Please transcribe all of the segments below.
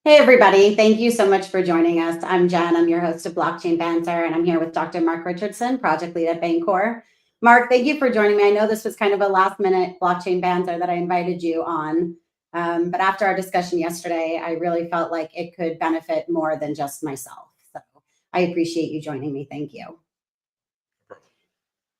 Hey, everybody. Thank you so much for joining us. I'm Jen. I'm your host of Blockchain Banter, and I'm here with Dr. Mark Richardson, project lead at Bancor. Mark, thank you for joining me. I know this was kind of a last minute Blockchain Banter that I invited you on. But after our discussion yesterday, I really felt like it could benefit more than just myself. So I appreciate you joining me. Thank you.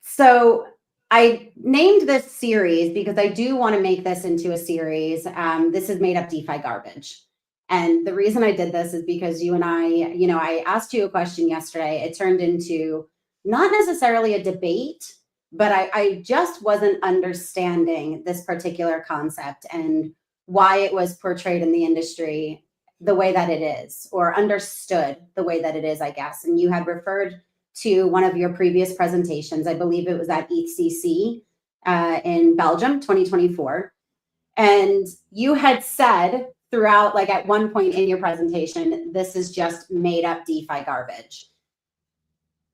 So I named this series because I do want to make this into a series. This is made up DeFi garbage. And the reason I did this is because you and I asked you a question yesterday. It turned into not necessarily a debate, but I just wasn't understanding this particular concept and why it was portrayed in the industry the way that it is, or understood the way that it is, I guess. And you had referred to one of your previous presentations. I believe it was at ECC in Belgium, 2024. And you had said throughout, like at one point in your presentation, this is just made up DeFi garbage.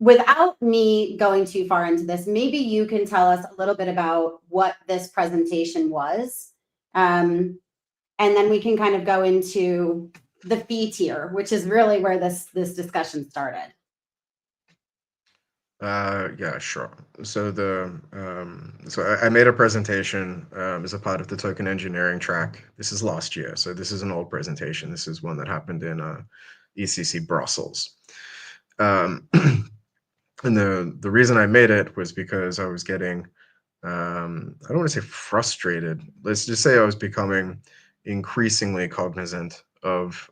Without me going too far into this, maybe you can tell us a little bit about what this presentation was. And then we can kind of go into the fee tier, which is really where this discussion started. Yeah, sure. So I made a presentation as a part of the token engineering track. This is last year, so this is an old presentation. This is one that happened in ECC Brussels. And the reason I made it was because I was getting, I don't want to say frustrated. Let's just say I was becoming increasingly cognizant of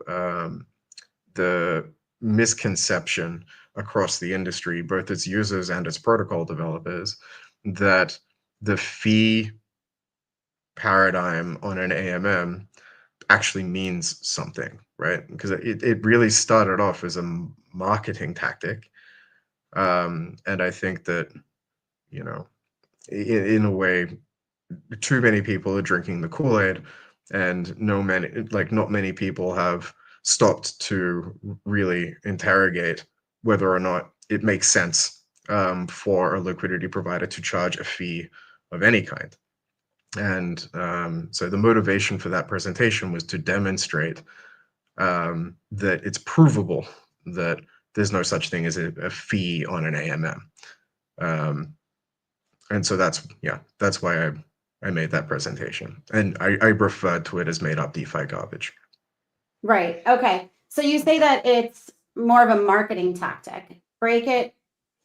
the misconception across the industry, both its users and its protocol developers, that the fee paradigm on an AMM actually means something, right? Because it really started off as a marketing tactic. And I think that, in a way, too many people are drinking the Kool-Aid, and not many people have stopped to really interrogate whether or not it makes sense for a liquidity provider to charge a fee of any kind. And so the motivation for that presentation was to demonstrate that it's provable that there's no such thing as a fee on an AMM. And so that's why I made that presentation. And I referred to it as made up DeFi garbage. Right. Okay. So you say that it's more of a marketing tactic. Break it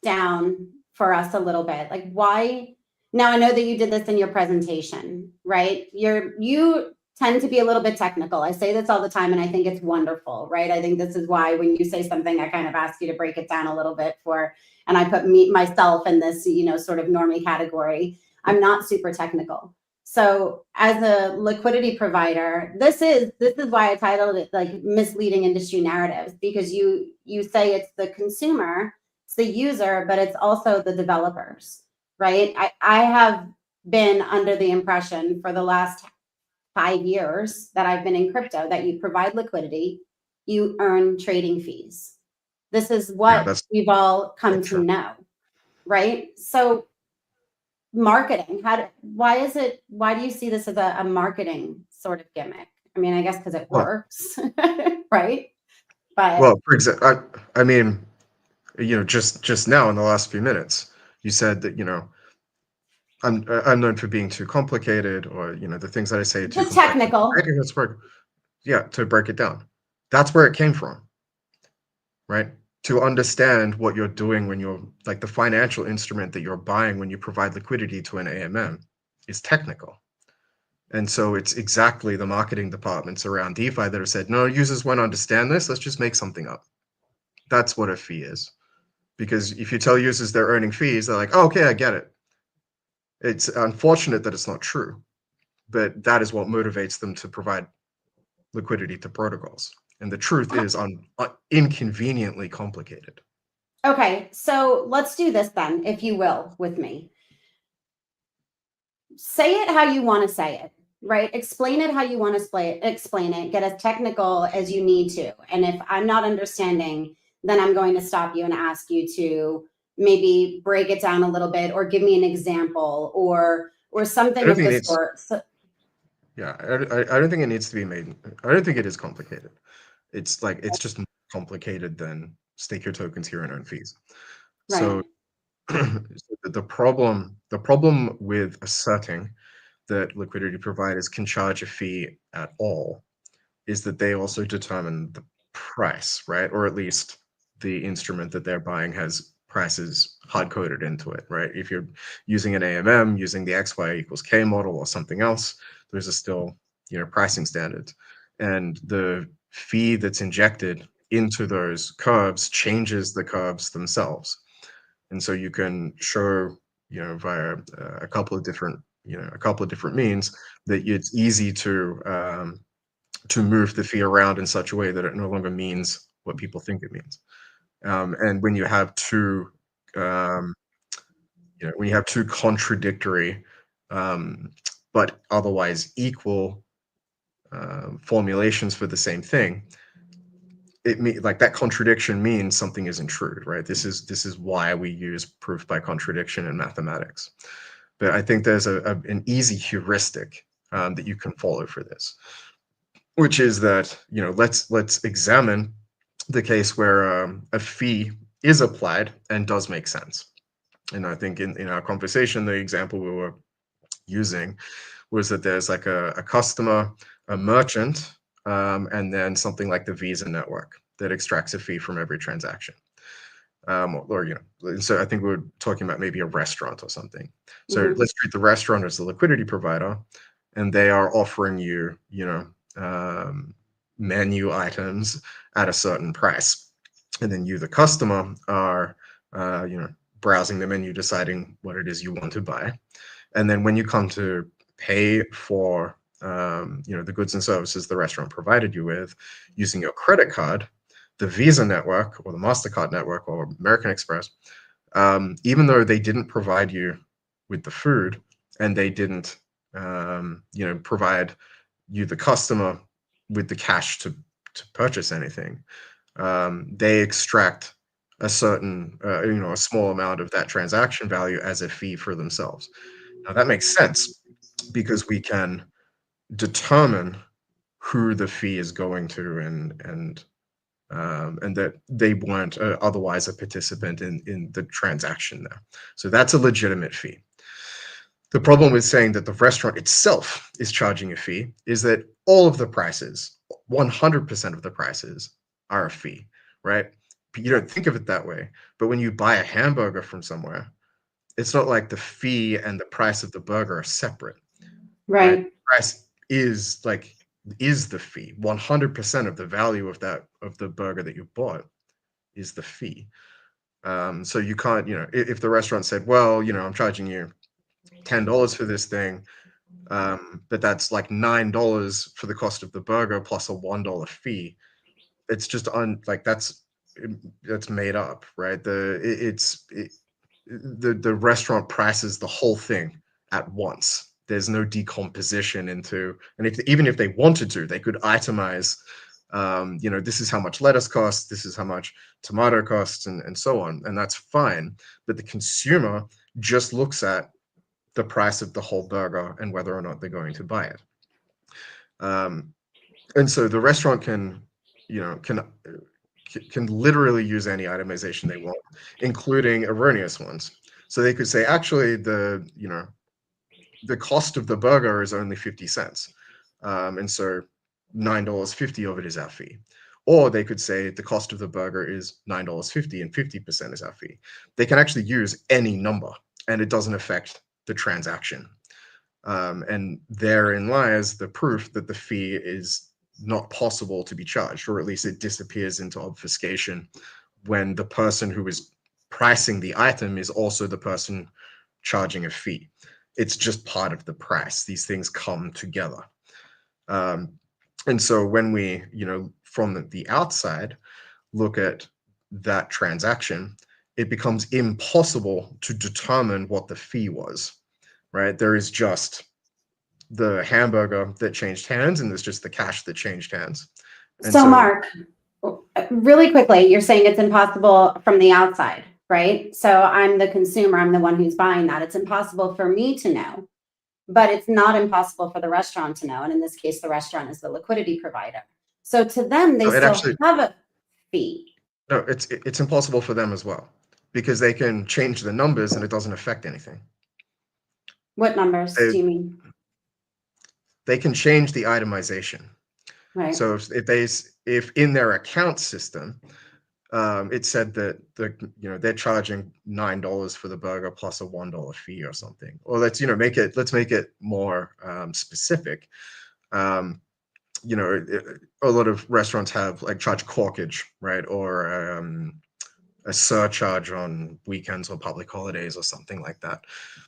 down for us a little bit. Like why? Now I know that you did this in your presentation, right? You tend to be a little bit technical. I say this all the time and I think it's wonderful, right? I think this is why when you say something, I kind of ask you to break it down a little bit and I put myself in this, sort of normie category. I'm not super technical. So as a liquidity provider, this is why I titled it like Misleading Industry Narratives, because you say it's the consumer, it's the user, but it's also the developers, right? I have been under the impression for the last 5 years that I've been in crypto that you provide liquidity, you earn trading fees. This is Yeah, what we've all come to true. know, right? So marketing, why do you see this as a marketing sort of gimmick? I mean, I guess because it Well, works, right? But well, for example, I mean, just now in the last few minutes, you said that, I'm known for being too complicated, or, the things that I say are too just complex. technical. To break it down. That's where it came from, right? To understand what you're doing when you're like the financial instrument that you're buying when you provide liquidity to an AMM is technical. And so it's exactly the marketing departments around DeFi that have said, no, users won't understand this. Let's just make something up. That's what a fee is. Because if you tell users they're earning fees, they're like, oh, okay, I get it. It's unfortunate that it's not true, but that is what motivates them to provide liquidity to protocols. And the truth is inconveniently complicated. Okay, so let's do this then, if you will, with me. Say it how you want to say it, right? Explain it how you want to explain it. Get as technical as you need to. And if I'm not understanding, then I'm going to stop you and ask you to maybe break it down a little bit or give me an example or something of the sort. So, Yeah, I don't think it needs to be made. I don't think it is complicated. It's like, it's just more complicated than stake your tokens here and earn fees. Right. So the problem with asserting that liquidity providers can charge a fee at all is that they also determine the price, right? Or at least the instrument that they're buying has prices hard coded into it, right? If you're using an AMM, using the XY equals K model or something else, those are still, pricing standards. And the fee that's injected into those curves changes the curves themselves. And so you can show, via a couple of different, means that it's easy to move the fee around in such a way that it no longer means what people think it means. And when you have two, contradictory, but otherwise equal formulations for the same thing, like that contradiction means something isn't true, right? This is why we use proof by contradiction in mathematics. But I think there's an easy heuristic that you can follow for this, which is that, let's examine the case where a fee is applied and does make sense. And I think in our conversation, the example we were using was that there's like a customer, a merchant, and then something like the Visa network that extracts a fee from every transaction. So I think we were talking about maybe a restaurant or something. So let's treat the restaurant as the liquidity provider, and they are offering you, menu items at a certain price. And then you, the customer, are, browsing the menu, deciding what it is you want to buy. And then when you come to pay for, the goods and services the restaurant provided you with using your credit card, the Visa network or the MasterCard network or American Express, even though they didn't provide you with the food and they didn't, provide you, the customer, with the cash to purchase anything, they extract a certain, a small amount of that transaction value as a fee for themselves. Now that makes sense because we can determine who the fee is going to, and that they weren't otherwise a participant in the transaction there. So that's a legitimate fee. The problem with saying that the restaurant itself is charging a fee is that all of the prices, 100% of the prices, are a fee, right? You don't think of it that way, but when you buy a hamburger from somewhere, it's not like the fee and the price of the burger are separate, right? The price is the fee. 100% of the value of the burger that you bought is the fee. So you can't, if the restaurant said, well, I'm charging you $10 for this thing, but that's like $9 for the cost of the burger plus a $1 fee. It's just that's made up, right? The restaurant prices the whole thing at once. There's no decomposition into, and even if they wanted to, they could itemize, this is how much lettuce costs, this is how much tomato costs, and so on, and that's fine. But the consumer just looks at the price of the whole burger and whether or not they're going to buy it. And so the restaurant can literally use any itemization they want, including erroneous ones. So they could say, actually, the cost of the burger is only 50 cents. And so $9.50 of it is our fee. Or they could say the cost of the burger is $9.50 and 50% is our fee. They can actually use any number and it doesn't affect the transaction. And therein lies the proof that the fee is not possible to be charged, or at least it disappears into obfuscation when the person who is pricing the item is also the person charging a fee. It's just part of the price. These things come together. And so when we, from the outside, look at that transaction, it becomes impossible to determine what the fee was, right? There is just the hamburger that changed hands, and there's just the cash that changed hands. And so Mark, really quickly, you're saying it's impossible from the outside, right? So I'm the consumer, I'm the one who's buying that. It's impossible for me to know, but it's not impossible for the restaurant to know. And in this case, the restaurant is the liquidity provider. So to them, they No, it still actually have a fee. no, it's impossible for them as well because they can change the numbers and it doesn't affect anything. What numbers They do you mean? they can change the itemization. Right. So if in their account system, it said that they're charging $9 for the burger plus a $1 fee or something. Or let's make it more specific. A lot of restaurants have like charge corkage, right, or a surcharge on weekends or public holidays or something like that.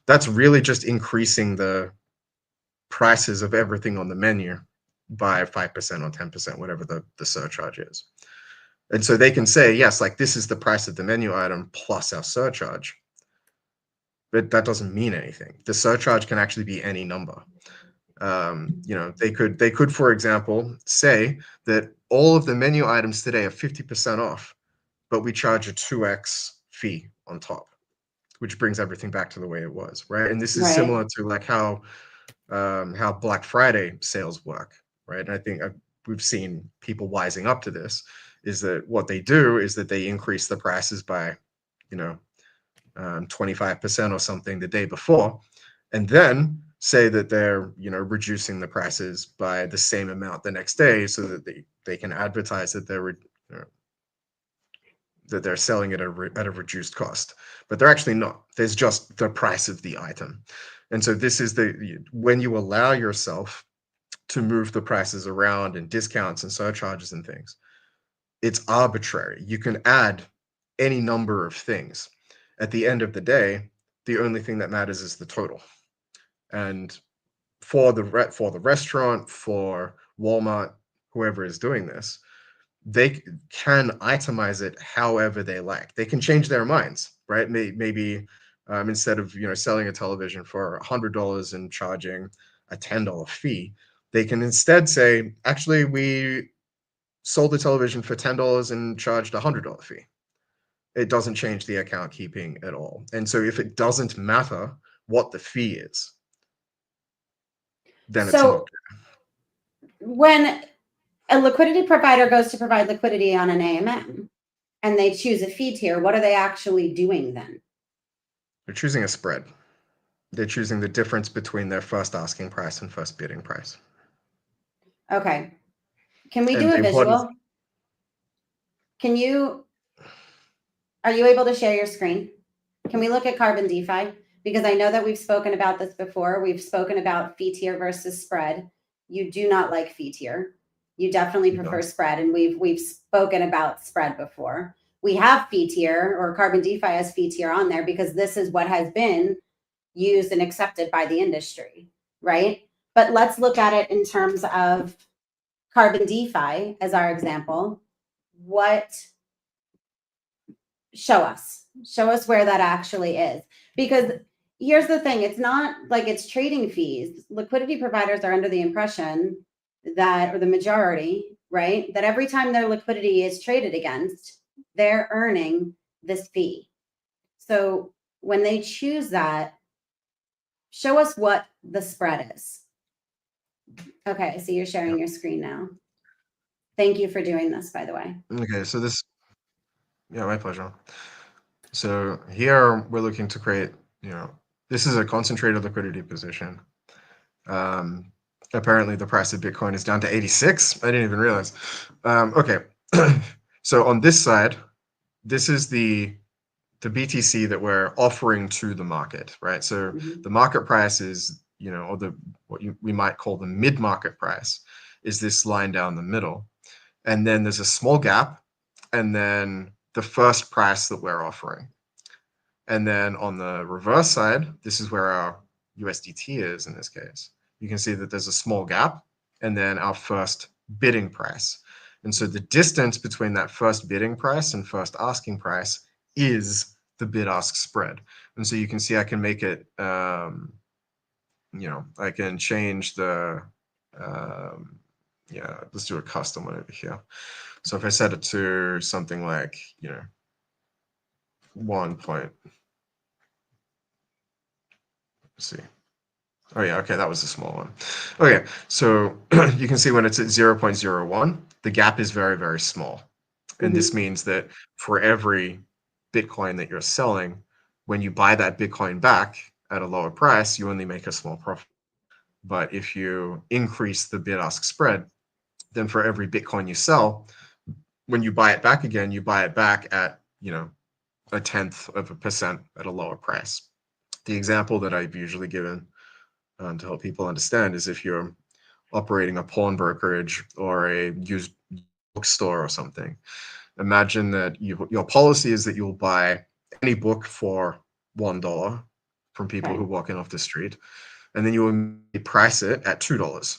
That's really just increasing the prices of everything on the menu by 5% or 10%, whatever the surcharge is. And so they can say, yes, like this is the price of the menu item plus our surcharge. But that doesn't mean anything. The surcharge can actually be any number. They could, for example, say that all of the menu items today are 50% off, but we charge a 2x fee on top, which brings everything back to the way it was, right? And this is Right. similar to like how Black Friday sales work, right? And I think we've seen people wising up to this. Is that what they do? Is that they increase the prices by, 25% or something the day before, and then say that they're reducing the prices by the same amount the next day, so that they can advertise that they're selling it at a reduced cost, but they're actually not. There's just the price of the item. And so this is when you allow yourself to move the prices around and discounts and surcharges and things, it's arbitrary. You can add any number of things. At the end of the day, the only thing that matters is the total. And for the restaurant, for Walmart, whoever is doing this, they can itemize it however they like. They can change their minds, right? Maybe instead of selling a television for $100 and charging a $10 fee, they can instead say, actually, we sold the television for $10 and charged a $100 fee. It doesn't change the account keeping at all. And so if it doesn't matter what the fee is, then it's not. So when a liquidity provider goes to provide liquidity on an AMM and they choose a fee tier, what are they actually doing then? They're choosing a spread. They're choosing the difference between their first asking price and first bidding price. Okay. Can we And do a the important visual? Are you able to share your screen? Can we look at Carbon DeFi? Because I know that we've spoken about this before. We've spoken about fee tier versus spread. You do not like fee tier. You definitely prefer spread, and we've spoken about spread before. We have fee tier, or Carbon DeFi has fee tier on there because this is what has been used and accepted by the industry, right? But let's look at it in terms of Carbon DeFi as our example. Show us where that actually is, because here's the thing, it's not like it's trading fees. Liquidity providers are under the impression that, or the majority, right, that every time their liquidity is traded against, they're earning this fee. So when they choose that, show us what the spread is. Okay, I see you're sharing your screen now. Thank you for doing this, by the way. Okay, so yeah, my pleasure. So here we're looking to create, this is a concentrated liquidity position. Apparently the price of Bitcoin is down to 86. I didn't even realize. Okay, so on this side, this is the BTC that we're offering to the market, right? So the market price is, or we might call the mid-market price, is this line down the middle. And then there's a small gap, and then the first price that we're offering. And then on the reverse side, this is where our USDT is in this case. You can see that there's a small gap, and then our first bidding price. And so the distance between that first bidding price and first asking price is the bid-ask spread. And so you can see I can make it, I can change the, let's do a custom one over here. So if I set it to something like, 1 point, let's see, Oh yeah, okay, that was a small one. Okay, so you can see when it's at 0.01, the gap is very, very small. And this means that for every Bitcoin that you're selling, when you buy that Bitcoin back at a lower price, you only make a small profit. But if you increase the bid-ask spread, then for every Bitcoin you sell, when you buy it back again, you buy it back at, 0.1% at a lower price. The example that I've usually given to help people understand is if you're operating a pawn brokerage or a used bookstore or something. Imagine that your policy is that you'll buy any book for $1 from people who walk in off the street, and then you will price it at $2.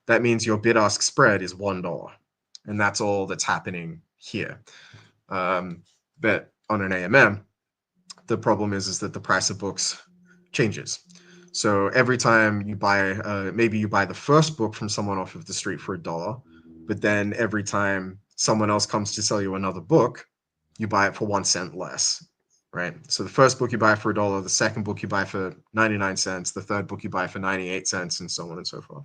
That means your bid-ask spread is $1, and that's all that's happening here. But on an AMM, the problem is that the price of books changes. So every time you buy, maybe you buy the first book from someone off of the street for $1, but then every time someone else comes to sell you another book, you buy it for 1 cent less, right? So the first book you buy for $1, the second book you buy for 99 cents, the third book you buy for 98 cents, and so on and so forth.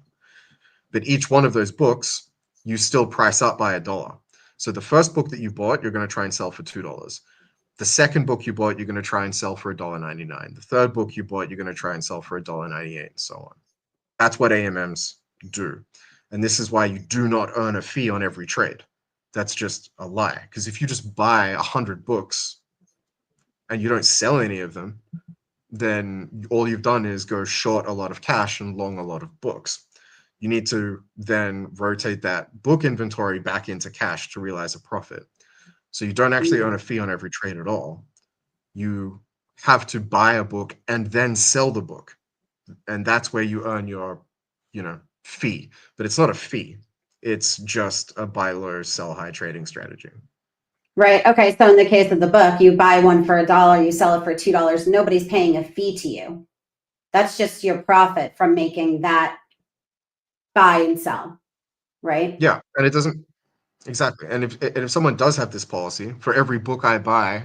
But each one of those books, you still price up by $1. So the first book that you bought, you're going to try and sell for $2. The second book you bought, you're going to try and sell for $1.99. The third book you bought, you're going to try and sell for $1.98, and so on. That's what AMMs do. And this is why you do not earn a fee on every trade. That's just a lie. Because if you just buy 100 books and you don't sell any of them, then all you've done is go short a lot of cash and long a lot of books. You need to then rotate that book inventory back into cash to realize a profit. So you don't actually earn a fee on every trade at all. You have to buy a book and then sell the book. And that's where you earn your, fee. But it's not a fee. It's just a buy low, sell high trading strategy. Right. Okay. So in the case of the book, you buy one for $1, you sell it for $2. Nobody's paying a fee to you. That's just your profit from making that buy and sell. Right. Yeah. And it doesn't, exactly. And if someone does have this policy, for every book I buy,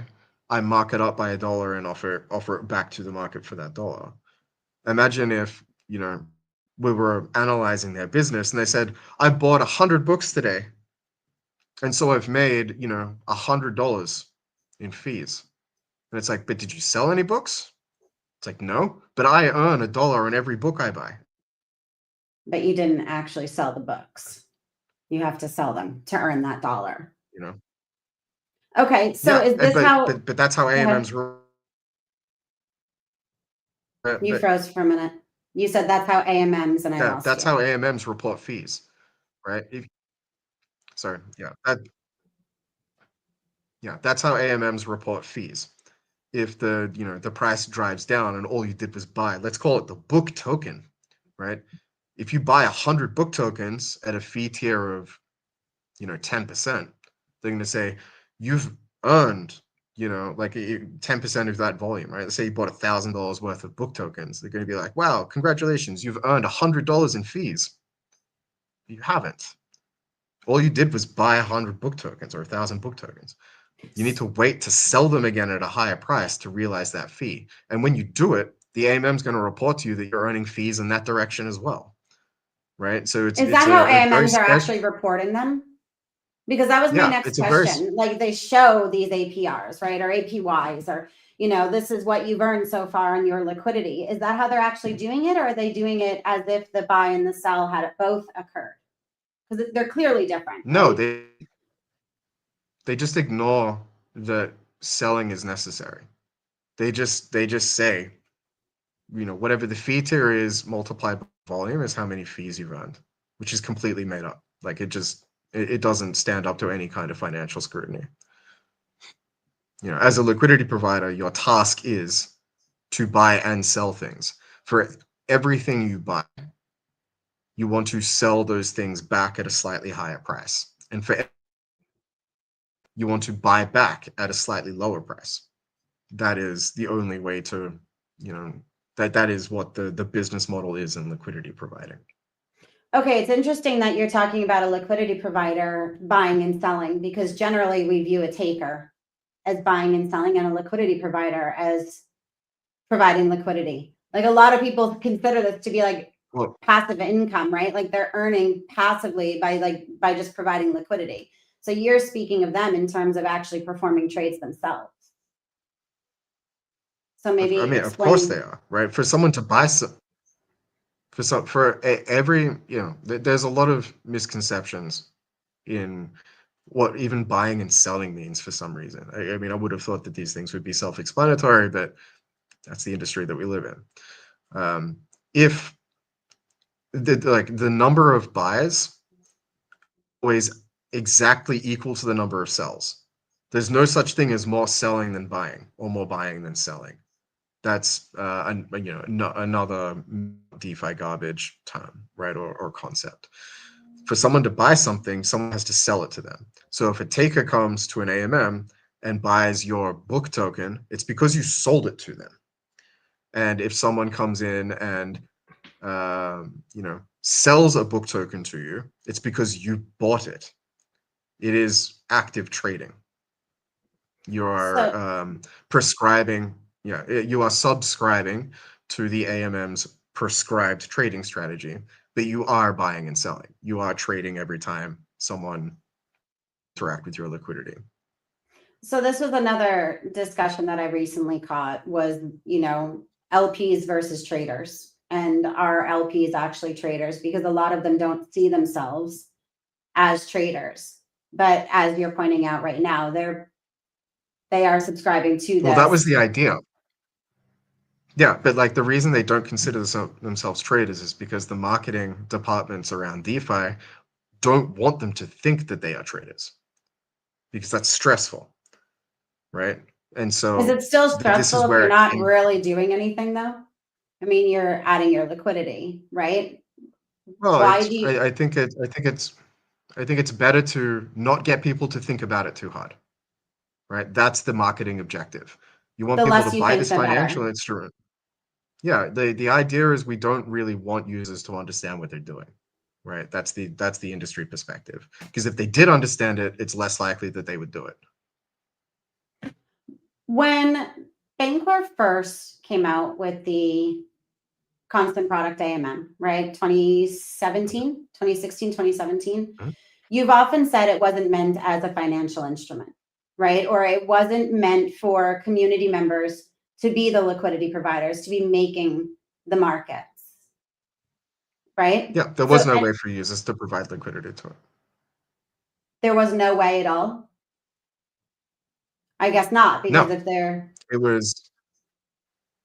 I mark it up by $1 and offer it back to the market for that $1. Imagine if, we were analyzing their business and they said, I bought 100 books today. And so I've made, $100 in fees. And it's like, but did you sell any books? It's like, no, but I earn $1 on every book I buy. But you didn't actually sell the books. You have to sell them to earn that $1. Okay. So is this how? But that's how AMMs work. You froze for a minute. You said that's how AMMs, and I lost that's you. how AMMs report fees, right? Sorry, that's how AMMs report fees. If the price drives down and all you did was buy, let's call it the book token, right? If you buy 100 book tokens at a fee tier of 10%, they're going to say you've earned like 10% of that volume, right? Let's say you bought $1,000 worth of book tokens. They're going to be like, wow, congratulations, you've earned $100 in fees. You haven't. All you did was buy 100 book tokens or 1,000 book tokens. You need to wait to sell them again at a higher price to realize that fee. And when you do it, the AMM is going to report to you that you're earning fees in that direction as well, right? So is that how AMMs are actually reporting them? Because that was my next question. Like they show these APRs, right? Or APYs, or, this is what you've earned so far in your liquidity. Is that how they're actually doing it? Or are they doing it as if the buy and the sell had both occurred? Because they're clearly different. No, right? they just ignore that selling is necessary. They just say, whatever the fee tier is multiplied by volume is how many fees you've earned, which is completely made up. Like it doesn't stand up to any kind of financial scrutiny. As a liquidity provider, your task is to buy and sell things. For everything you buy, you want to sell those things back at a slightly higher price. And for you want to buy back at a slightly lower price. That is the only way to, that is what the business model is in liquidity providing. Okay, it's interesting that you're talking about a liquidity provider buying and selling, because generally we view a taker as buying and selling and a liquidity provider as providing liquidity. Like a lot of people consider this to be like Well, passive income, right? Like they're earning passively by just providing liquidity. So you're speaking of them in terms of actually performing trades themselves. So maybe I mean, of course they explain. are, right? For someone to buy some, every, there's a lot of misconceptions in what even buying and selling means for some reason. I mean, I would have thought that these things would be self-explanatory, but that's the industry that we live in. If the number of buys always exactly equal to the number of sells. There's no such thing as more selling than buying or more buying than selling. That's another DeFi garbage term, right, or concept. For someone to buy something, someone has to sell it to them. So if a taker comes to an AMM and buys your book token, it's because you sold it to them. And if someone comes in and sells a book token to you, it's because you bought it. It is active trading. You So are prescribing, you are subscribing to the AMM's prescribed trading strategy, but you are buying and selling. You are trading every time someone interact with your liquidity. so this was another discussion that I recently caught was, LPs versus traders. And are LPs actually traders? Because a lot of them don't see themselves as traders. But as you're pointing out right now, they are subscribing to Well, that was this. the idea. Yeah, but like the reason they don't consider themselves traders is because the marketing departments around DeFi don't want them to think that they are traders because that's stressful, right? And Is so it still this is stressful if where you're it not came. really doing anything though? I mean, you're adding your liquidity, right? Well, Why do you, I think it's better to not get people to think about it too hard, right? That's the marketing objective. You want the people to less you buy think, this the financial better. instrument. Yeah, the idea is we don't really want users to understand what they're doing, right? That's the industry perspective. Because if they did understand it, it's less likely that they would do it. When Bancor first came out with the constant product AMM, right? 2017, 2016, 2017. Mhm. You've often said it wasn't meant as a financial instrument, right? Or it wasn't meant for community members to be the liquidity providers, to be making the markets, right? Yeah, there was So no and way for users to provide liquidity to it. there was no way at all. I guess not, because No, if they're, it was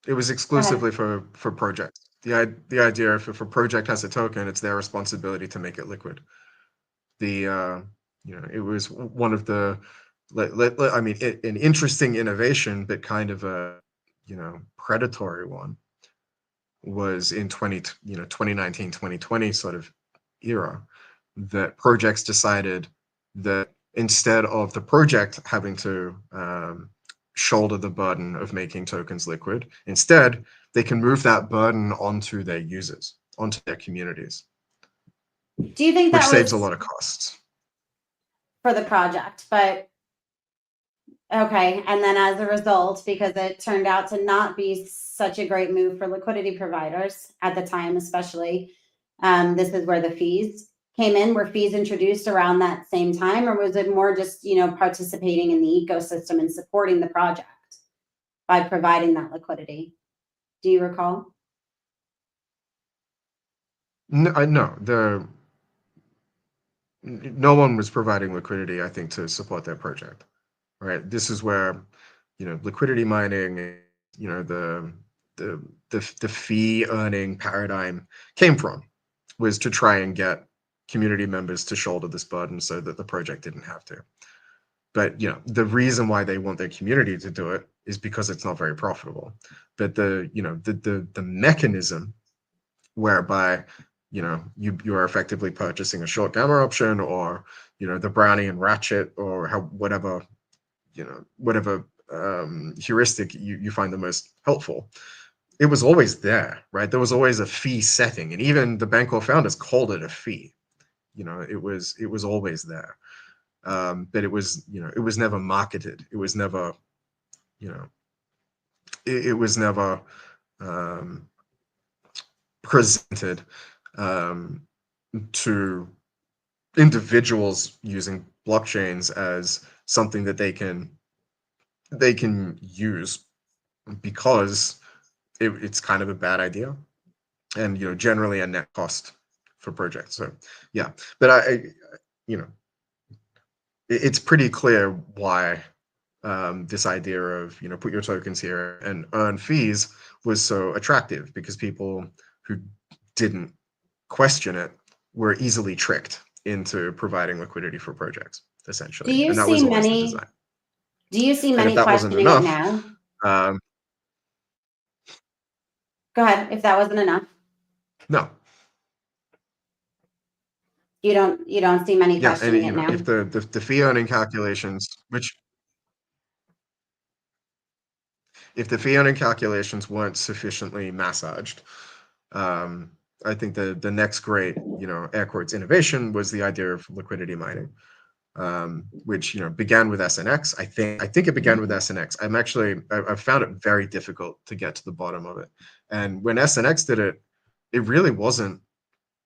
it was go ahead. exclusively for projects. The idea if a project has a token, it's their responsibility to make it liquid. The it was one of the I mean an interesting innovation, but kind of a predatory one was in 2019 2020 sort of era that projects decided that instead of the project having to shoulder the burden of making tokens liquid, instead they can move that burden onto their users, onto their communities, Do you think which that saves a was lot of costs. for the project? But okay, and then as a result, because it turned out to not be such a great move for liquidity providers at the time, especially, this is where the fees came in. Were fees introduced around that same time, or was it more just, participating in the ecosystem and supporting the project by providing that liquidity? Do you recall? No, no one was providing liquidity, I think, to support their project. Right. This is where, liquidity mining, the the fee earning paradigm came from, was to try and get community members to shoulder this burden so that the project didn't have to. But the reason why they want their community to do it is because it's not very profitable. But the mechanism whereby you are effectively purchasing a short gamma option, or the brownie and ratchet, or whatever whatever heuristic you find the most helpful. It was always there, right? There was always a fee setting, and even the Bancor founders called it a fee. It was always there, but it was never marketed. It was never you know it was never presented to individuals using blockchains as something that they can use, because it's kind of a bad idea, and generally a net cost for projects. So yeah, but I it's pretty clear why this idea of put your tokens here and earn fees was so attractive, because people who didn't question it were easily tricked into providing liquidity for projects, Do essentially, you and that was see always the many? design. Do you see And if many that wasn't questioning it enough, now? um, Go ahead. If that wasn't enough, no, you don't see many yeah, and questioning it if now. the fee earning calculations, which if the fee earning calculations weren't sufficiently massaged, I think the next great, air quotes, innovation was the idea of liquidity mining, which began with SNX. I think it began with SNX. I've found it very difficult to get to the bottom of it. And when SNX did it, it really wasn't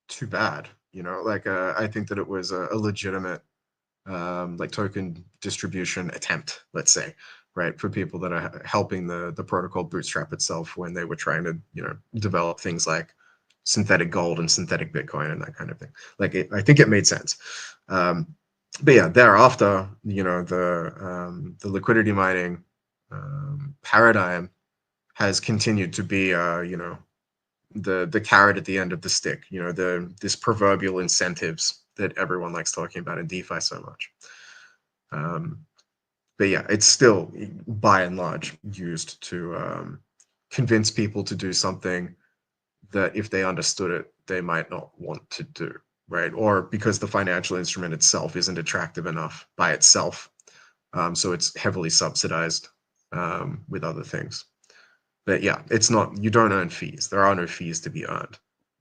too bad. Like I think that it was a legitimate like token distribution attempt, let's say, right, for people that are helping the protocol bootstrap itself when they were trying to develop things like synthetic gold and synthetic Bitcoin and that kind of thing. Like I think it made sense. But yeah, thereafter, the liquidity mining paradigm has continued to be the carrot at the end of the stick, this proverbial incentives that everyone likes talking about in DeFi so much. But yeah, it's still by and large used to convince people to do something that if they understood it, they might not want to do, right? Or because the financial instrument itself isn't attractive enough by itself. So it's heavily subsidized with other things. But yeah, it's not, you don't earn fees. There are no fees to be earned.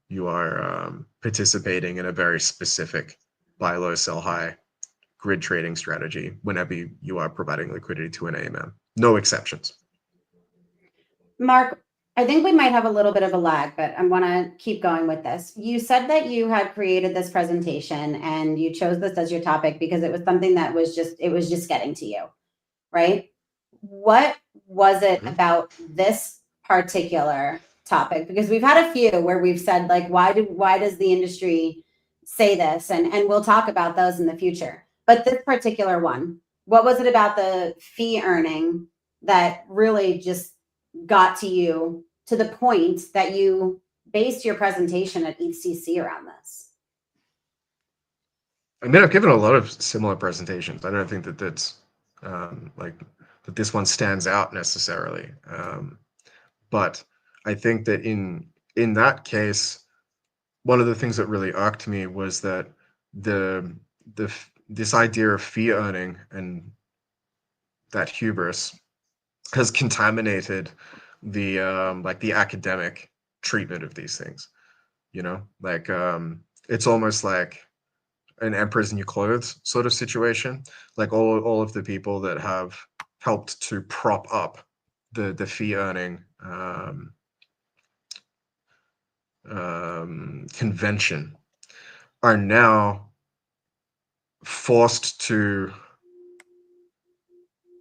You are participating in a very specific buy low, sell high grid trading strategy whenever you are providing liquidity to an AMM. No exceptions. Mark, I think we might have a little bit of a lag, but I want to keep going with this. You said that you had created this presentation and you chose this as your topic because it was something that was just getting to you, right? What was it about this particular topic? Because we've had a few where we've said, like, why does the industry say this? And we'll talk about those in the future. But this particular one, what was it about the fee earning that really just got to you to the point that you based your presentation at ECC around this? I mean, I've given a lot of similar presentations. I don't think that that's like that this one stands out necessarily. But I think that in that case, one of the things that really irked me was that the this idea of fee earning and that hubris has contaminated the like the academic treatment of these things. Like it's almost like an emperor's new clothes sort of situation. Like all of the people that have helped to prop up the fee earning convention are now forced to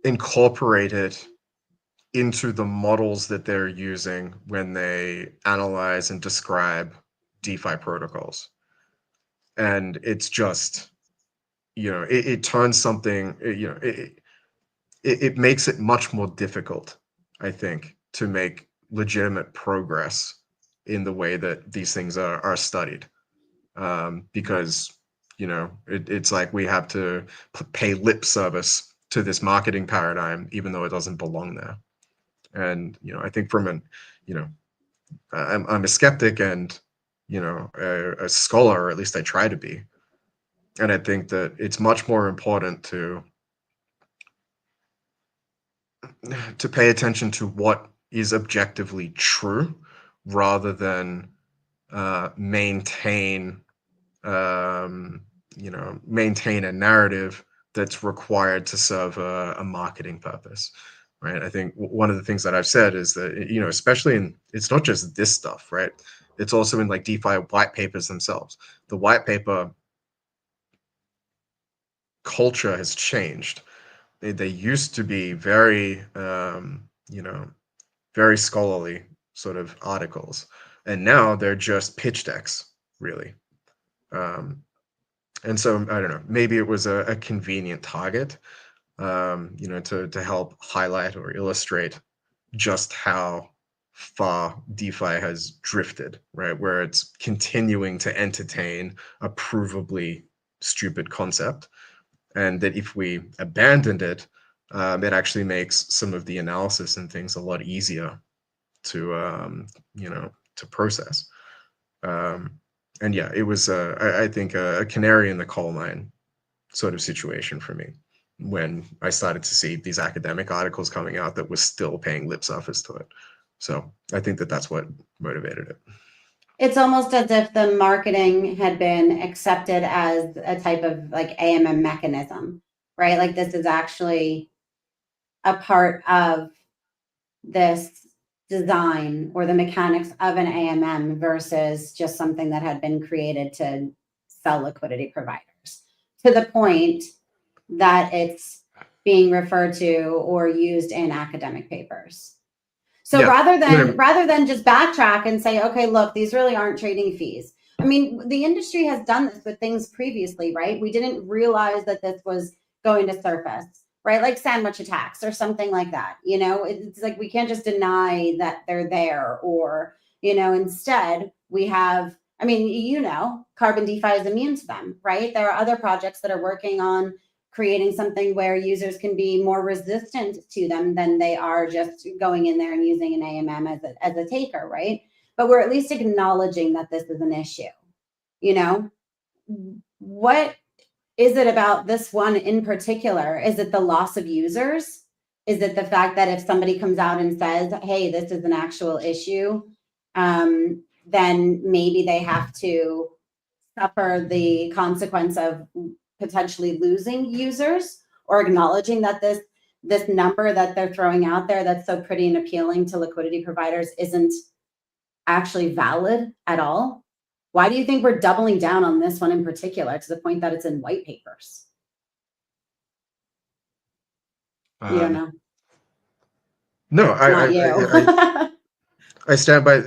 incorporate it into the models that they're using when they analyze and describe DeFi protocols. And it's just, it turns something, it makes it much more difficult, I think, to make legitimate progress in the way that these things are studied. Because, it's like we have to pay lip service to this marketing paradigm, even though it doesn't belong there. And, I think from an, I'm a skeptic and, a scholar, or at least I try to be. And I think that it's much more important to pay attention to what is objectively true rather than maintain maintain a narrative that's required to serve a marketing purpose, right? I think one of the things that I've said is that especially in, it's not just this stuff, right? It's also in like DeFi white papers themselves. The white paper culture has changed. They used to be very, very scholarly sort of articles, and now they're just pitch decks, really. And so I don't know, maybe it was a convenient target, to help highlight or illustrate just how far DeFi has drifted, right? Where it's continuing to entertain a provably stupid concept, and that if we abandoned it, it actually makes some of the analysis and things a lot easier to to process. And yeah, it was I think a canary in the coal mine sort of situation for me when I started to see these academic articles coming out that were still paying lip service to it. So I think that that's what motivated it. It's almost as if the marketing had been accepted as a type of like AMM mechanism, right? Like this is actually a part of this design or the mechanics of an AMM versus just something that had been created to sell liquidity providers, to the point that it's being referred to or used in academic papers. So Yeah. rather than just backtrack and say, okay, look, these really aren't trading fees. I mean, the industry has done this with things previously, right? We didn't realize that this was going to surface, right? Like sandwich attacks or something like that. You know, it's like we can't just deny that they're there, or, you know, instead we have, I mean, you know, Carbon DeFi is immune to them, right? There are other projects that are working on creating something where users can be more resistant to them than they are just going in there and using an AMM as a taker, right? But we're at least acknowledging that this is an issue. You know, what is it about this one in particular? Is it the loss of users? Is it the fact that if somebody comes out and says, hey, this is an actual issue, then maybe they have to suffer the consequence of potentially losing users, or acknowledging that this number that they're throwing out there that's so pretty and appealing to liquidity providers isn't actually valid at all? Why do you think we're doubling down on this one in particular to the point that it's in white papers? You don't know. No, Not you. I stand by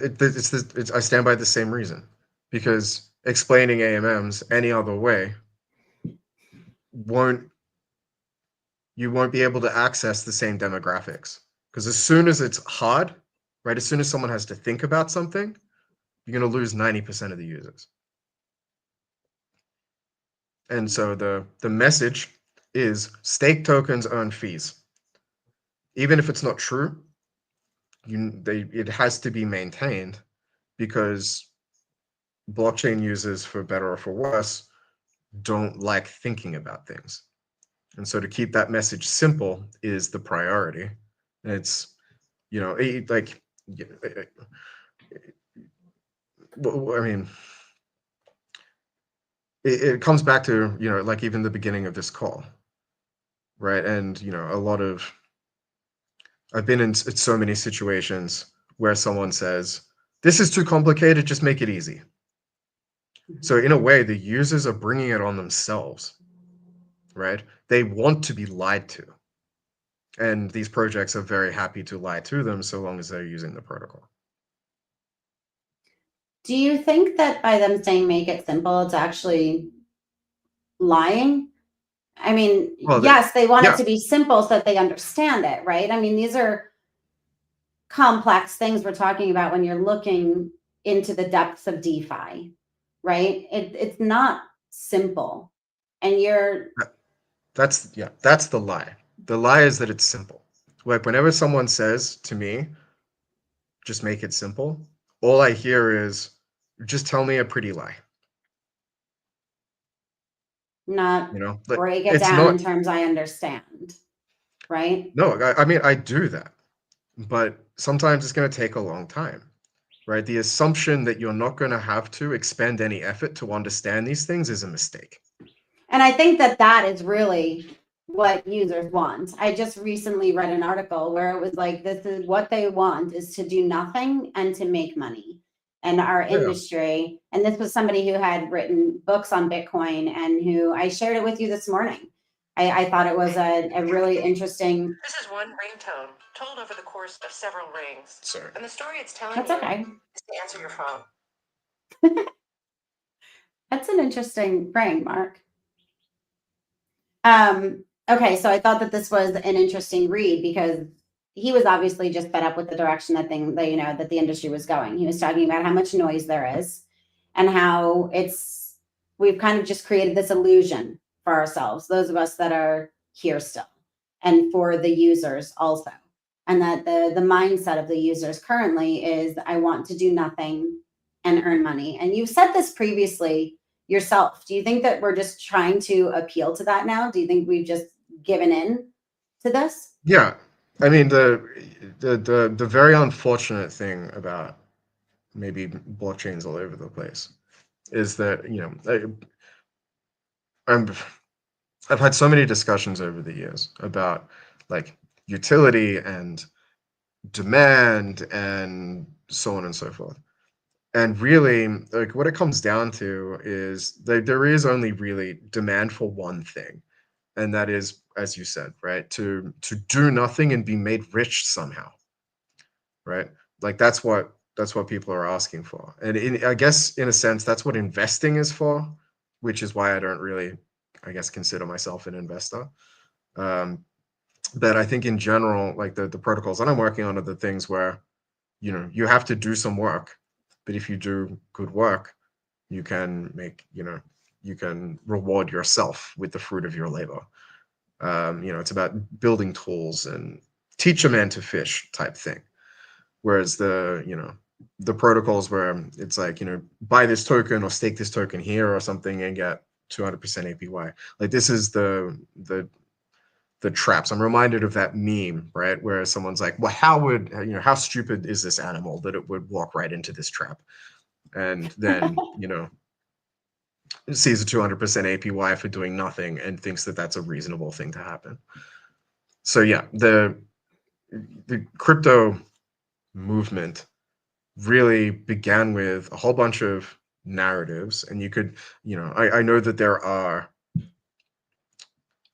I stand by the same reason, because explaining AMMs any other way won't you won't be able to access the same demographics, because as soon as it's hard, right, as soon as someone has to think about something, you're going to lose 90% of the users. And so the message is stake tokens earn fees. Even if it's not true, it has to be maintained, because blockchain users, for better or for worse, don't like thinking about things. And so to keep that message simple is the priority. And it's, like, I mean, it comes back to, like even the beginning of this call, right? And, I've been in so many situations where someone says, this is too complicated, just make it easy. So in a way, the users are bringing it on themselves, right? They want to be lied to. And these projects are very happy to lie to them so long as they're using the protocol. Do you think that by them saying make it simple, it's actually lying? I mean, Well, yes, they want it yeah, to be simple so that they understand it, right? I mean, these are complex things we're talking about when you're looking into the depths of DeFi, right? It's not simple. And that's the lie. The lie is that it's simple. Like whenever someone says to me, just make it simple, all I hear is, just tell me a pretty lie. not Like, break it it's down in not. terms I understand, right? No, I mean, I do that, but sometimes it's going to take a long time, right? The assumption that you're not going to have to expend any effort to understand these things is a mistake. And I think that is really what users want. I just recently read an article where it was like, this is what they want, is to do nothing and to make money. and our Yeah. industry. And this was somebody who had written books on Bitcoin and who I shared it with you this morning. I thought it was a really interesting. This is one ringtone told over the course of several rings. Sorry. And the story it's telling That's you okay. is to answer your phone. That's an interesting ring, Mark. Okay, so I thought that this was an interesting read because he was obviously just fed up with the direction that the industry was going. He was talking about how much noise there is and how we've kind of just created this illusion for ourselves, those of us that are here still, and for the users also. And that the mindset of the users currently is, I want to do nothing and earn money. And you've said this previously yourself. Do you think that we're just trying to appeal to that now? Do you think we've just given in to this? Yeah. I mean, the very unfortunate thing about maybe blockchains all over the place is that, I've had so many discussions over the years about like utility and demand and so on and so forth. And really, like what it comes down to is there is only really demand for one thing, and that is, as you said, right, to do nothing and be made rich somehow, right? Like that's what people are asking for, and I guess in a sense that's what investing is for, which is why I don't really, I guess, consider myself an investor. Um, but I think in general, like the protocols that I'm working on are the things where you have to do some work, but if you do good work, you can you can reward yourself with the fruit of your labor. It's about building tools and teach a man to fish type thing. Whereas the protocols where it's like, buy this token or stake this token here or something and get 200% APY. Like this is the traps. I'm reminded of that meme, right? Where someone's like, well, how stupid is this animal that it would walk right into this trap? And then, sees a 200% APY for doing nothing and thinks that that's a reasonable thing to happen. So yeah, the crypto movement really began with a whole bunch of narratives, and you could, I know that there are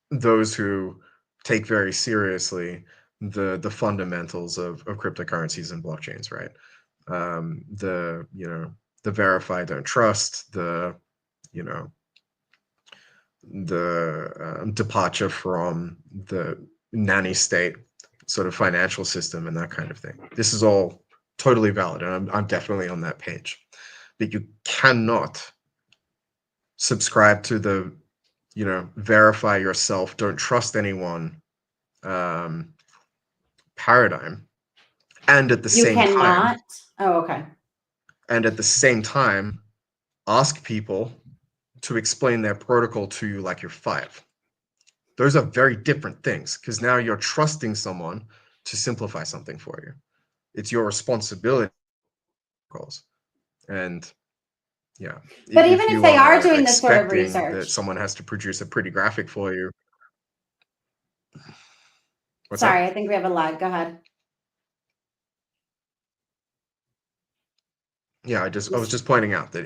those who take very seriously the fundamentals of cryptocurrencies and blockchains, right? The verify, don't trust, the departure from the nanny state sort of financial system and that kind of thing. This is all totally valid, and I'm definitely on that page. But you cannot subscribe to the verify yourself, don't trust anyone paradigm, and at the You same cannot. time, Oh, okay. ask people to explain their protocol to you like you're five. Those are very different things, because now you're trusting someone to simplify something for you. It's your responsibility. And yeah, But even if you they are are doing this sort of expecting that research, someone has to produce a pretty graphic for you. What's sorry, that? I think we have a lag. Go ahead. Yeah, I was just pointing out that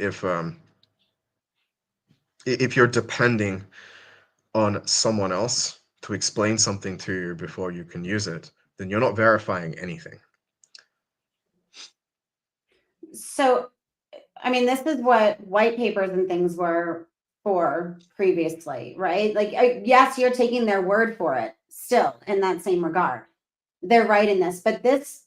if you're depending on someone else to explain something to you before you can use it, then you're not verifying anything. So, I mean, this is what white papers and things were for previously, right? Like, yes, you're taking their word for it still in that same regard. They're right in this, but this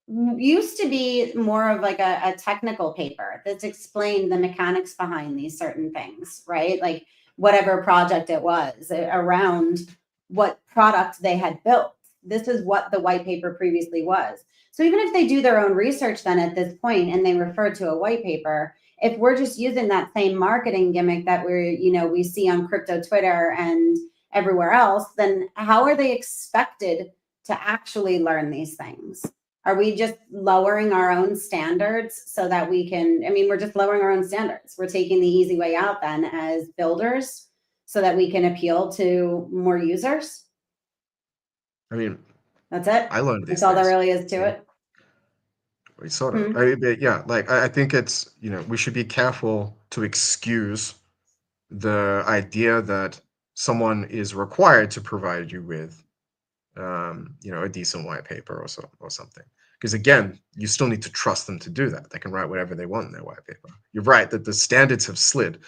used to be more of like a technical paper that's explained the mechanics behind these certain things, right? Like whatever project it was around what product they had built. This is what the white paper previously was. So even if they do their own research then at this point and they refer to a white paper, if we're just using that same marketing gimmick that we see on crypto Twitter and everywhere else, then how are they expected to actually learn these things? Are we just lowering our own standards so that we can? I mean, we're just lowering our own standards. We're taking the easy way out then as builders so that we can appeal to more users. I mean, That's it. I learned these That's all there things. really is to it. Sort of. Yeah, like I think it's, we should be careful to excuse the idea that someone is required to provide you with, a decent white paper or something. Because again, you still need to trust them to do that. They can write whatever they want in their white paper. You're right that the standards have slid.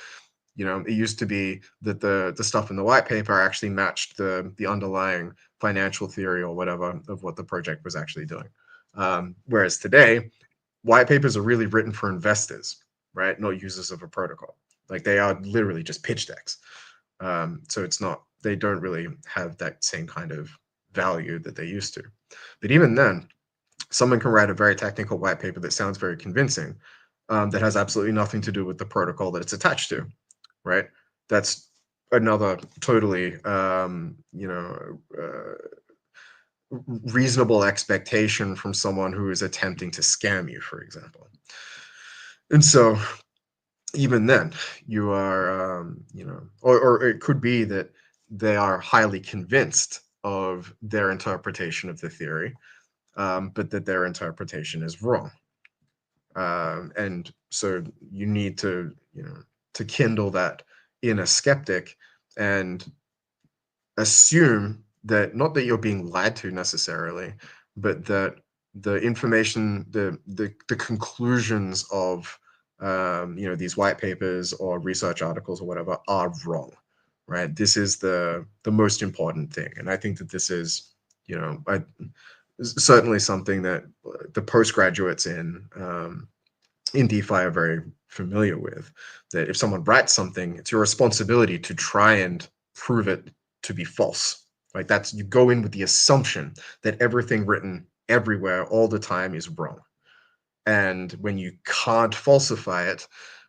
It used to be that the stuff in the white paper actually matched the underlying financial theory or whatever of what the project was actually doing. Whereas today, white papers are really written for investors, right? Not users of a protocol. Like they are literally just pitch decks. So they don't really have that same kind of value that they used to. But even then, someone can write a very technical white paper that sounds very convincing, that has absolutely nothing to do with the protocol that it's attached to, right? That's another totally, reasonable expectation from someone who is attempting to scam you, for example. And so even then, you are, or it could be that they are highly convinced of their interpretation of the theory, but that their interpretation is wrong. And so you need to, to kindle that inner skeptic and assume that not that you're being lied to necessarily, but that the information, the conclusions of these white papers or research articles or whatever are wrong, right? This is the most important thing, and I think that this is certainly something that the postgraduates in DeFi are very familiar with. That if someone writes something, it's your responsibility to try and prove it to be false. Like you go in with the assumption that everything written everywhere all the time is wrong. And when you can't falsify it,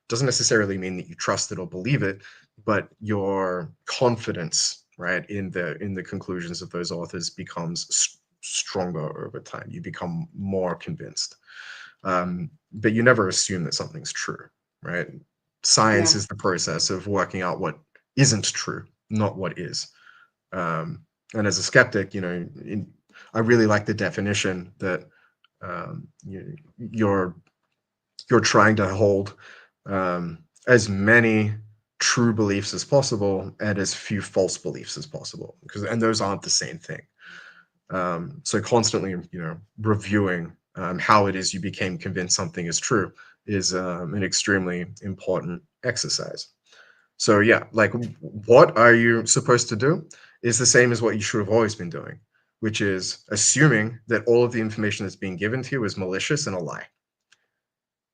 doesn't necessarily mean that you trust it or believe it, but your confidence, right, in the conclusions of those authors becomes stronger over time. You become more convinced. But you never assume that something's true, right? Science is the process of working out what isn't true, not what is. And as a skeptic, I really like the definition that you're trying to hold as many true beliefs as possible and as few false beliefs as possible, and those aren't the same thing. So constantly, reviewing how it is you became convinced something is true is an extremely important exercise. So yeah, like what are you supposed to do is the same as what you should have always been doing, which is assuming that all of the information that's being given to you is malicious and a lie,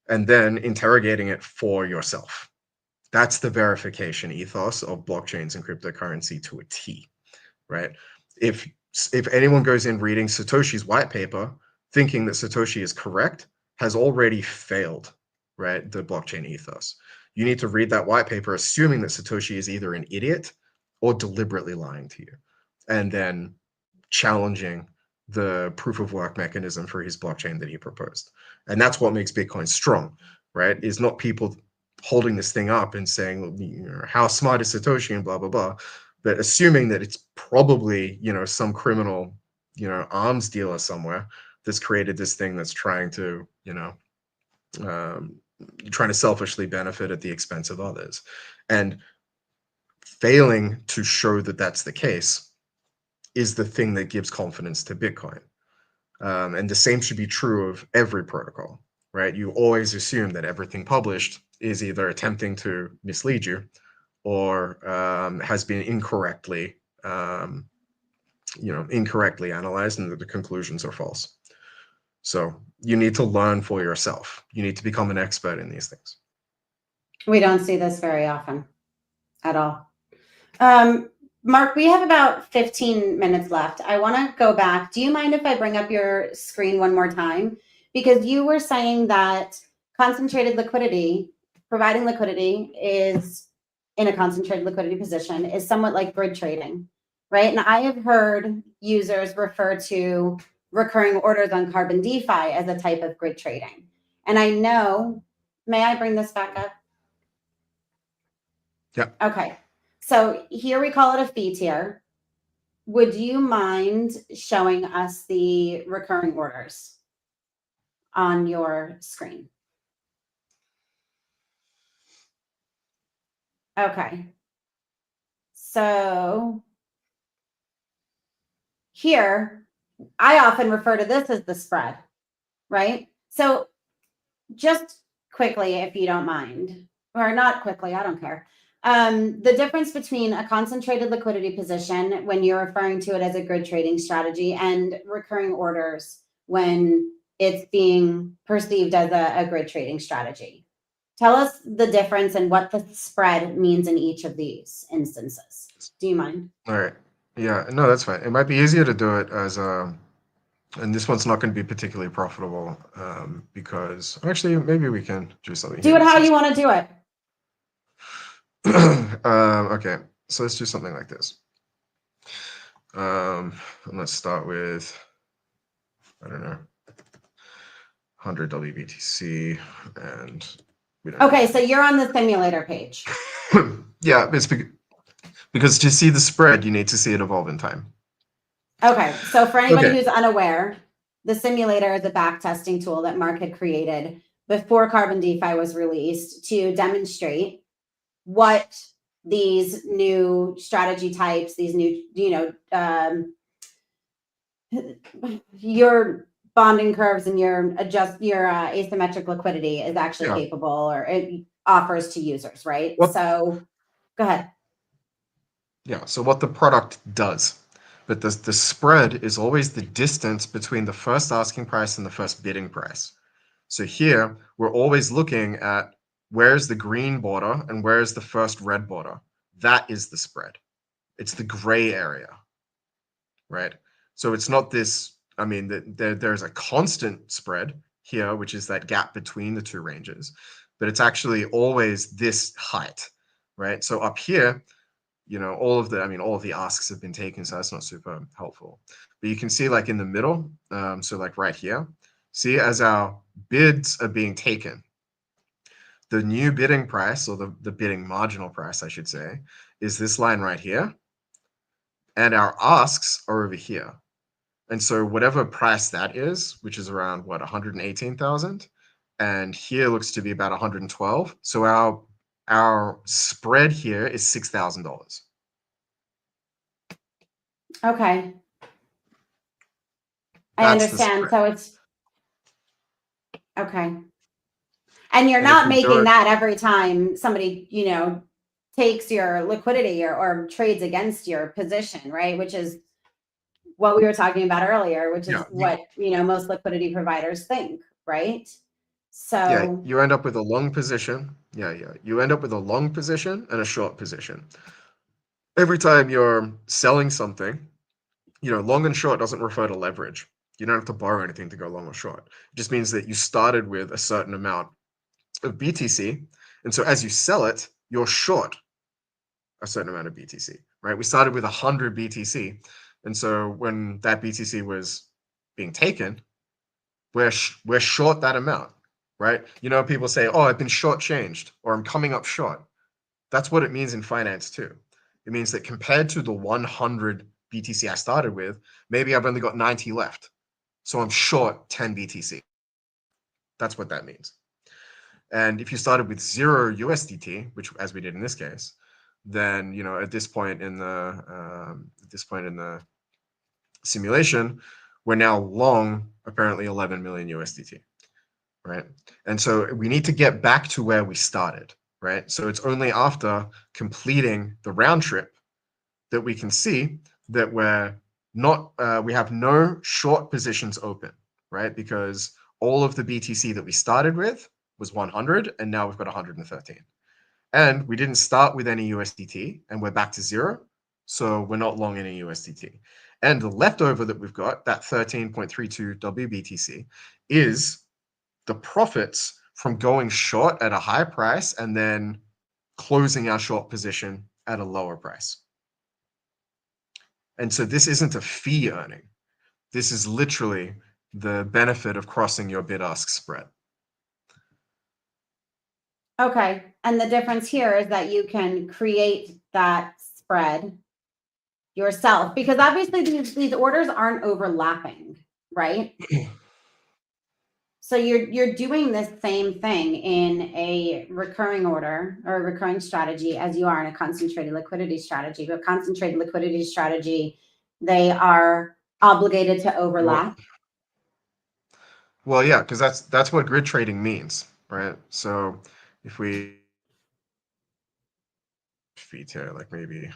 and then interrogating it for yourself. That's the verification ethos of blockchains and cryptocurrency to a T, right? If anyone goes in reading Satoshi's white paper thinking that Satoshi is correct, has already failed, right? The blockchain ethos. You need to read that white paper assuming that Satoshi is either an idiot or deliberately lying to you, and then challenging the proof of work mechanism for his blockchain that he proposed. And that's what makes Bitcoin strong, right? Is not people holding this thing up and saying, how smart is Satoshi and blah, blah, blah, but assuming that it's probably, some criminal, arms dealer somewhere that's created this thing that's trying to, trying to selfishly benefit at the expense of others. And failing to show that that's the case is the thing that gives confidence to Bitcoin. And the same should be true of every protocol, right? You always assume that everything published is either attempting to mislead you or has been incorrectly, incorrectly analyzed, and that the conclusions are false. So you need to learn for yourself. You need to become an expert in these things. We don't see this very often at all. Mark, we have about 15 minutes left. I want to go back. Do you mind if I bring up your screen one more time? Because you were saying that concentrated liquidity, providing liquidity is in a concentrated liquidity position is somewhat like grid trading, right? And I have heard users refer to recurring orders on Carbon DeFi as a type of grid trading. And I know, may I bring this back up? Yeah. Okay. So here we call it a fee tier. Would you mind showing us the recurring orders? on your screen. Okay. So here, I often refer to this as the spread, right? So just quickly, if you don't mind, or not quickly, I don't care. The difference between a concentrated liquidity position when you're referring to it as a grid trading strategy and recurring orders when it's being perceived as a grid trading strategy. Tell us the difference and what the spread means in each of these instances. Do you mind? All right. Yeah, no, that's fine. It might be easier to do it as and this one's not going to be particularly profitable because actually maybe we can do something. Do it how you want to do it. Okay, so let's do something like this. And let's start with, I don't know, 100 WBTC, and we don't. Okay, so you're on the simulator page. Yeah, it's because to see the spread, you need to see it evolve in time. Okay, so for anybody Okay. who's unaware, the simulator is a backtesting tool that Mark had created before Carbon DeFi was released to demonstrate what these new strategy types, these new, your bonding curves and your asymmetric liquidity is actually capable, or it offers to users, right? So go ahead. Yeah, so what the product does, but the spread is always the distance between the first asking price and the first bidding price. So here, we're always looking at where's the green border and where's the first red border. That is the spread. It's the gray area, right? So it's not this, I mean, there's a constant spread here, which is that gap between the two ranges, but it's actually always this height, right? So up here, all of the asks have been taken, so that's not super helpful. But you can see like in the middle, so like right here, see as our bids are being taken, the new bidding price, or the bidding marginal price, I should say, is this line right here. And our asks are over here. And so whatever price that is, which is around what, 118,000, and here looks to be about 112. So our spread here is $6,000. Okay. I understand. So it's okay. And you're not making that every time somebody, takes your liquidity or trades against your position, right? Which is what we were talking about earlier, which is what, most liquidity providers think, right? So yeah, you end up with a long position. Yeah. You end up with a long position and a short position. Every time you're selling something, long and short doesn't refer to leverage. You don't have to borrow anything to go long or short. It just means that you started with a certain amount of BTC. And so as you sell it, you're short a certain amount of BTC, right? We started with 100 BTC. And so when that BTC was being taken, we're short that amount, right? People say, oh, I've been shortchanged, or I'm coming up short. That's what it means in finance too. It means that compared to the 100 BTC I started with, maybe I've only got 90 left. So I'm short 10 BTC. That's what that means. And if you started with 0 USDT, which as we did in this case, then at this point in the simulation, we're now long apparently 11 million USDT, right? And so we need to get back to where we started, right? So it's only after completing the round trip that we can see that we have no short positions open, right? Because all of the BTC that we started with was 100, and now we've got 113. And we didn't start with any USDT, and we're back to 0. So we're not long any USDT. And the leftover that we've got, that 13.32 WBTC, is the profits from going short at a high price and then closing our short position at a lower price. And so this isn't a fee earning. This is literally the benefit of crossing your bid-ask spread. Okay. And the difference here is that you can create that spread yourself, because obviously these orders aren't overlapping, right? So you're doing the same thing in a recurring order or a recurring strategy as you are in a concentrated liquidity strategy. But concentrated liquidity strategy, they are obligated to overlap. Well, yeah, because that's what grid trading means, right? So if we feet here, like maybe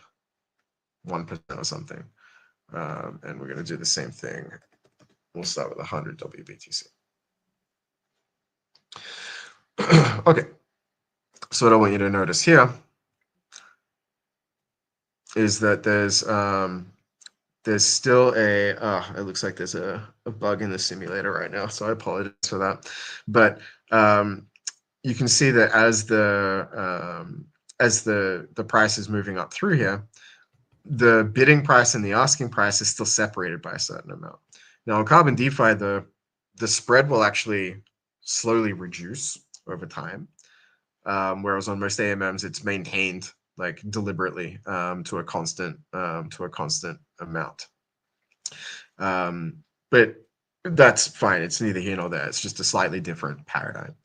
1% or something, and we're going to do the same thing. We'll start with 100 WBTC. Okay, so what I want you to notice here is that there's still it looks like there's a bug in the simulator right now, so I apologize for that. But you can see that as the price is moving up through here, the bidding price and the asking price is still separated by a certain amount. Now in Carbon DeFi, the spread will actually slowly reduce over time, whereas on most AMMs it's maintained like deliberately to a constant amount. But that's fine. It's neither here nor there. It's just a slightly different paradigm.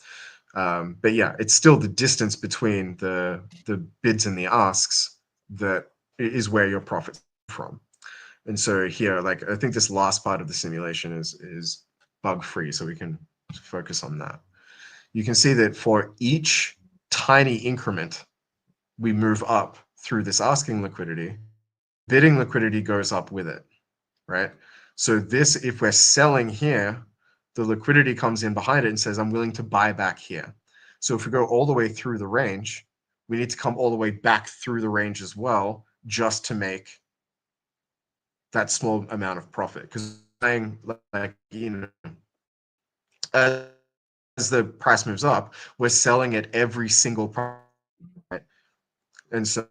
But yeah, it's still the distance between the bids and the asks that is where your profits from. And so here, like I think this last part of the simulation is bug free, so we can focus on that. You can see that for each tiny increment we move up through this asking liquidity, bidding liquidity goes up with it, right? So this, if we're selling here, the liquidity comes in behind it and says, I'm willing to buy back here. So if we go all the way through the range, we need to come all the way back through the range as well, just to make that small amount of profit. Because saying, like, you know, as the price moves up, we're selling at every single price, right? And so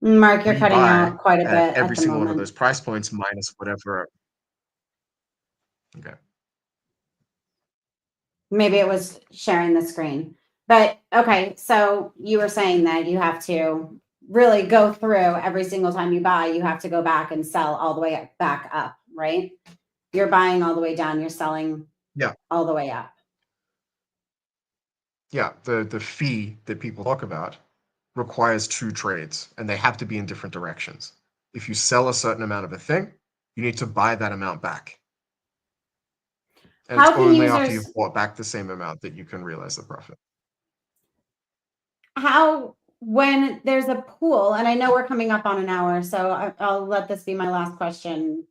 Mark, you're we cutting buy out quite a at bit every at the single one of moment. those price points minus whatever. Okay. Maybe it was sharing the screen. But okay, so you were saying that you have to really go through every single time you buy, you have to go back and sell all the way back up, right? You're buying all the way down, you're selling all the way up. Yeah, the fee that people talk about requires 2 trades, and they have to be in different directions. If you sell a certain amount of a thing, you need to buy that amount back. And How it's can only after users you've bought back the same amount that you can realize the profit. when there's a pool, and I know we're coming up on an hour, so I'll let this be my last question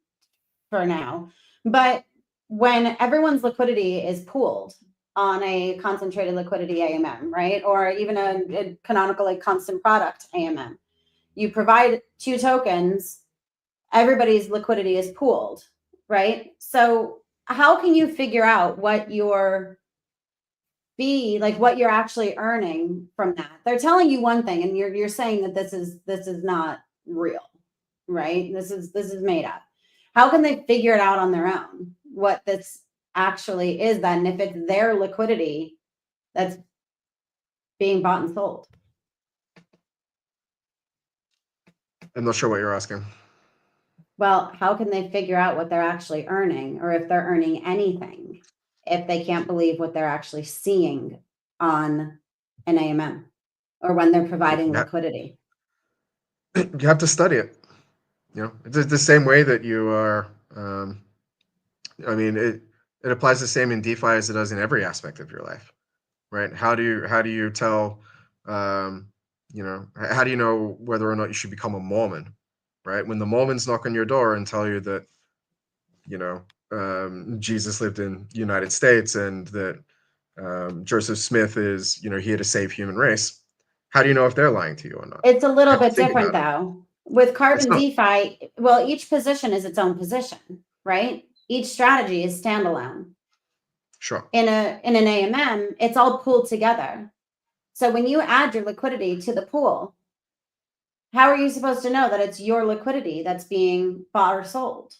for now. But when everyone's liquidity is pooled on a concentrated liquidity AMM, right? Or even a canonical like constant product AMM, you provide 2 tokens, everybody's liquidity is pooled, right? So how can you figure out what your fee, like what you're actually earning from that? They're telling you one thing and you're saying that this is not real, right? This is made up. How can they figure it out on their own what this actually is then if it's their liquidity that's being bought and sold? I'm not sure what you're asking. Well, how can they figure out what they're actually earning or if they're earning anything if they can't believe what they're actually seeing on an AMM or when they're providing Yeah. liquidity? You have to study it. You know, it's the same way that you are. I mean, it applies the same in DeFi as it does in every aspect of your life, right? How do you tell, how do you know whether or not you should become a Mormon, right? When the Mormons knock on your door and tell you that, Jesus lived in the United States and that Joseph Smith is, here to save human race. How do you know if they're lying to you or not? It's a little Have to bit think different about it. though. With It's carbon not. DeFi, well, each position is its own position, right? Each strategy is standalone. Sure. In an AMM, it's all pooled together. So when you add your liquidity to the pool, how are you supposed to know that it's your liquidity that's being bought or sold?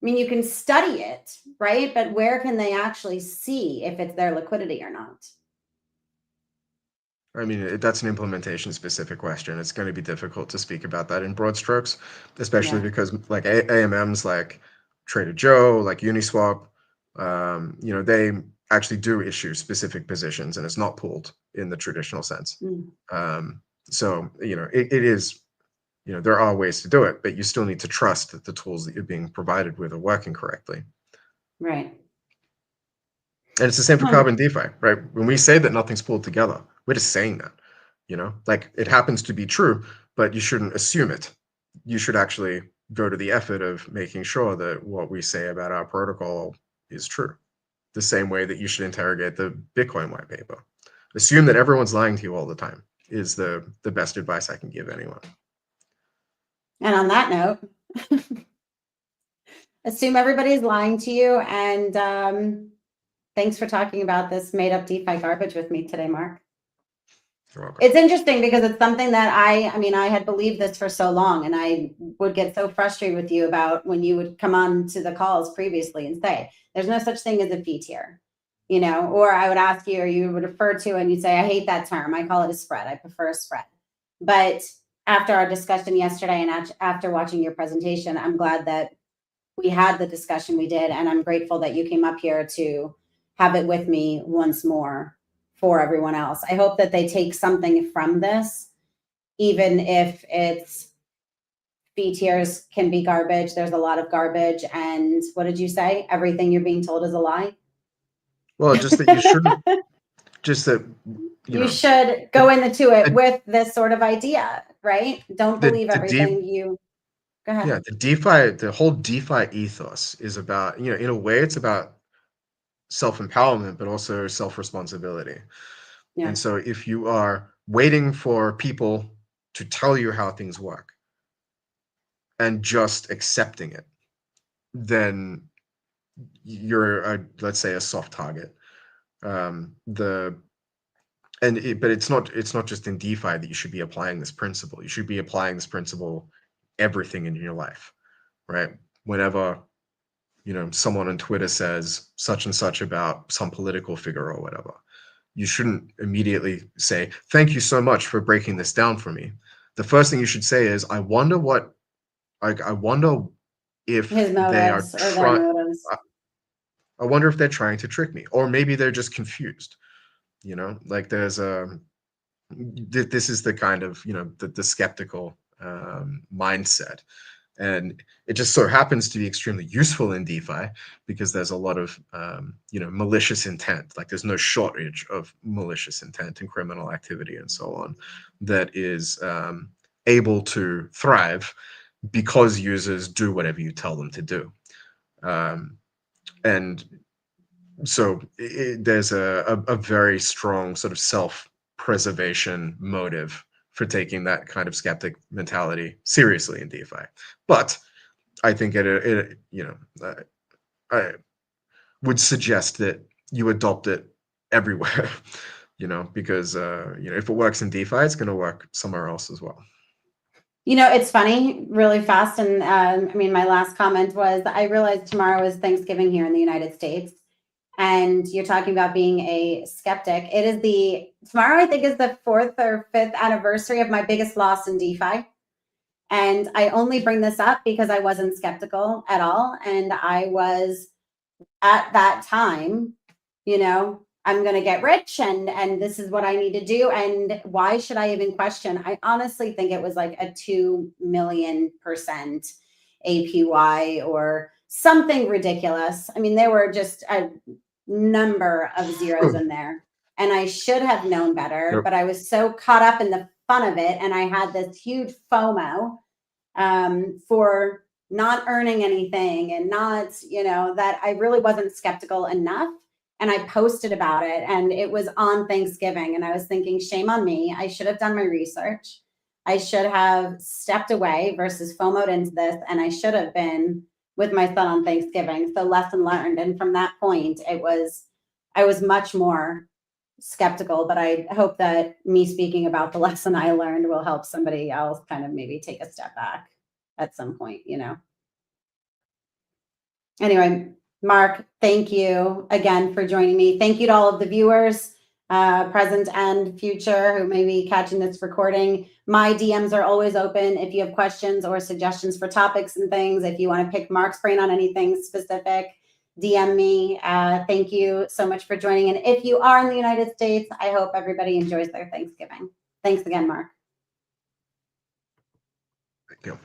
I mean, you can study it, right? But where can they actually see if it's their liquidity or not? I mean, that's an implementation specific question. It's going to be difficult to speak about that in broad strokes, especially Yeah. because like AMMs like Trader Joe, like Uniswap, They actually do issue specific positions, and it's not pooled in the traditional sense. So it is, there are ways to do it, but you still need to trust that the tools that you're being provided with are working correctly. Right. And it's the same for carbon DeFi, right? When we say that nothing's pulled together, we're just saying that, like it happens to be true, but you shouldn't assume it. You should actually go to the effort of making sure that what we say about our protocol is true. The same way that you should interrogate the Bitcoin white paper. Assume that everyone's lying to you all the time is the best advice I can give anyone. And on that note, assume everybody's lying to you. And thanks for talking about this made up DeFi garbage with me today, Mark. You're welcome. It's interesting because it's something that I had believed this for so long, and I would get so frustrated with you about when you would come on to the calls previously and say, there's no such thing as a fee tier, or I would ask you, or you would refer to, and you'd say, I hate that term. I call it a spread. I prefer a spread. But after our discussion yesterday and after watching your presentation, I'm glad that we had the discussion we did, and I'm grateful that you came up here to have it with me once more for everyone else. I hope that they take something from this, even if it's fee tiers can be garbage. There's a lot of garbage. And what did you say? Everything you're being told is a lie? Well, just that you shouldn't, just that, you should go into it with this sort of idea, right? Don't believe everything you, go ahead. Yeah, the whole DeFi ethos is about, in a way it's about self-empowerment, but also self-responsibility. Yeah. And so if you are waiting for people to tell you how things work and just accepting it, then you're let's say a soft target. But it's not just in DeFi that you should be applying this principle. You should be applying this principle everything in your life, right? Whenever someone on Twitter says such and such about some political figure or whatever, you shouldn't immediately say, thank you so much for breaking this down for me. The first thing you should say is, I wonder if his motives or their motives. I wonder if they're trying to trick me, or maybe they're just confused. Like there's this is the kind of the skeptical mindset. And it just so happens to be extremely useful in DeFi because there's a lot of, malicious intent. Like there's no shortage of malicious intent and criminal activity and so on that is able to thrive because users do whatever you tell them to do. And so there's a very strong sort of self-preservation motive for taking that kind of skeptic mentality seriously in DeFi. But I think I would suggest that you adopt it everywhere, because if it works in DeFi, it's going to work somewhere else as well. It's funny, really fast. And my last comment was, I realized tomorrow is Thanksgiving here in the United States. And you're talking about being a skeptic. Tomorrow, I think, is the 4th or 5th anniversary of my biggest loss in DeFi. And I only bring this up because I wasn't skeptical at all. And I was at that time, I'm going to get rich and this is what I need to do. And why should I even question? I honestly think it was like a 2 million% APY or something ridiculous. There were just a number of zeros in there, and I should have known better, but I was so caught up in the fun of it, and I had this huge FOMO for not earning anything and not, that I really wasn't skeptical enough. And I posted about it, and it was on Thanksgiving, and I was thinking, shame on me. I should have done my research. I should have stepped away versus FOMO'd into this, and I should have been with my son on Thanksgiving. So lesson learned. And from that point, I was much more skeptical, but I hope that me speaking about the lesson I learned will help somebody else kind of maybe take a step back at some point, Anyway, Mark, thank you again for joining me. Thank you to all of the viewers, present and future, who may be catching this recording. My DMs are always open if you have questions or suggestions for topics and things. If you want to pick Mark's brain on anything specific, DM me. Thank you so much for joining. And if you are in the United States, I hope everybody enjoys their Thanksgiving. Thanks again, Mark. Thank you.